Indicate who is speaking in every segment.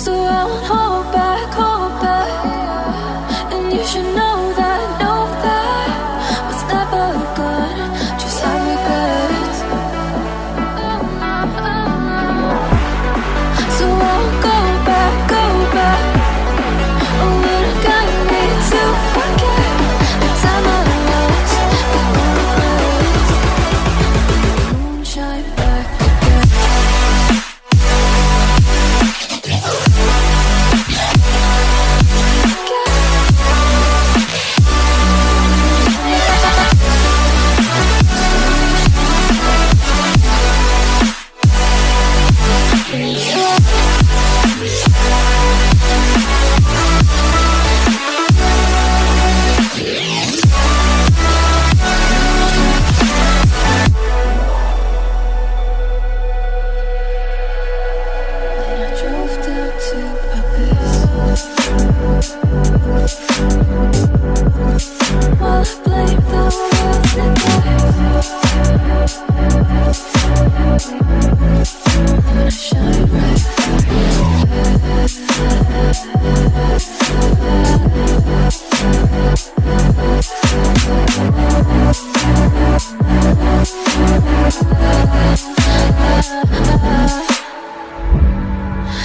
Speaker 1: So I won't hold back, and you should know that what's never gone, just have regrets. So I won't go back. Oh, when I got me to forget the time I lost, but no regrets. Moonshine back again.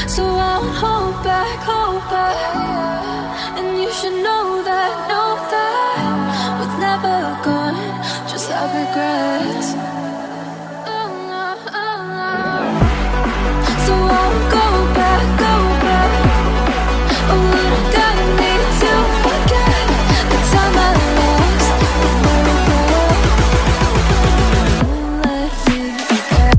Speaker 1: So I won't hold back, and you should know that what's never gone, just have regrets. So I won't go back. Oh, when I got me to forget the time I lost, but no regret. Won't let me forget.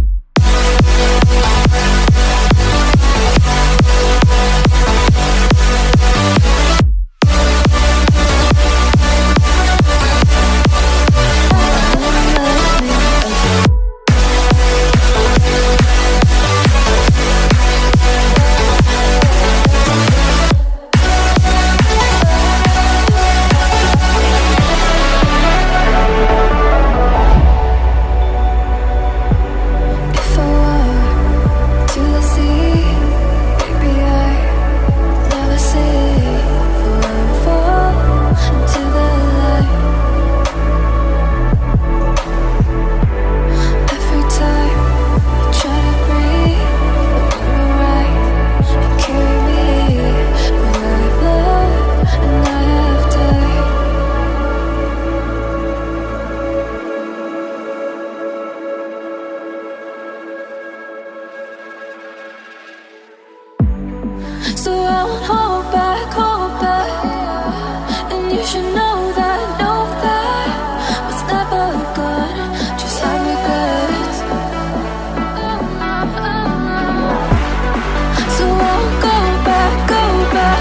Speaker 1: So I won't hold back, and you should know that what's never gone, just have regrets. So I won't go back.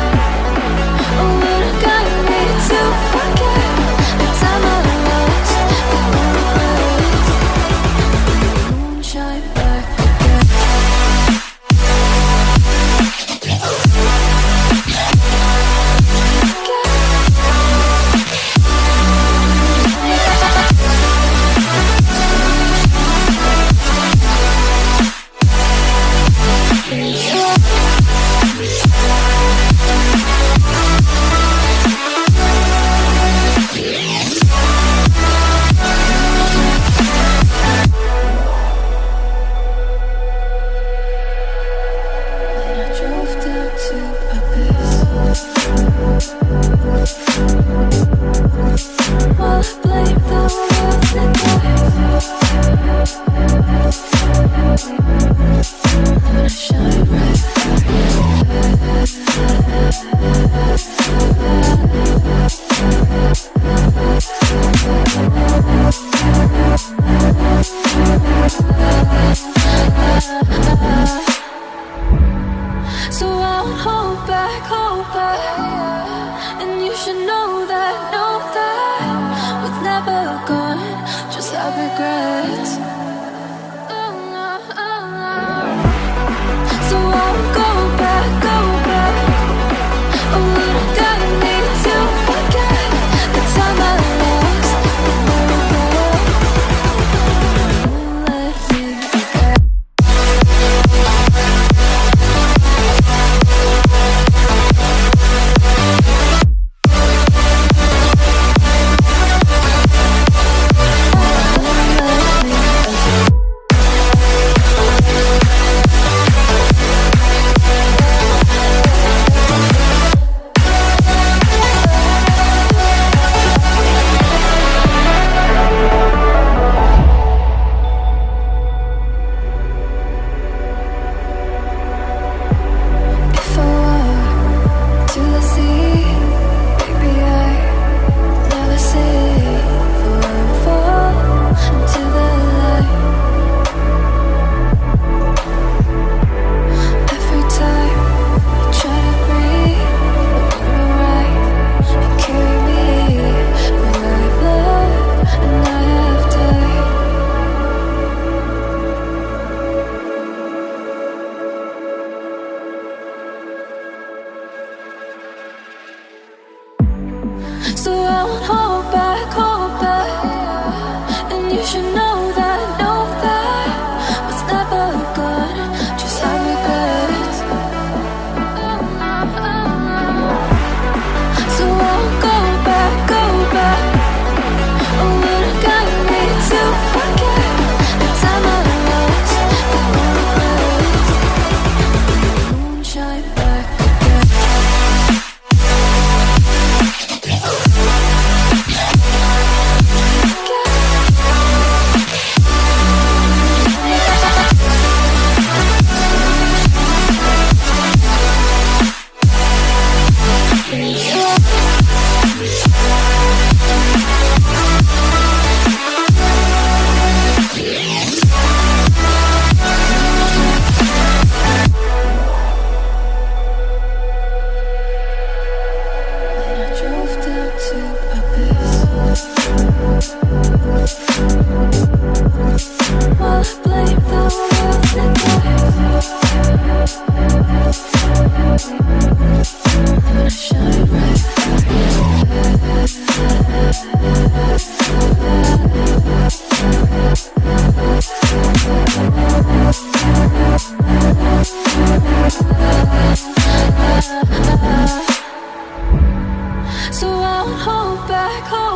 Speaker 1: Oh, when I got me to forget the time I lost, but no regrets. Moonshine back again. back home.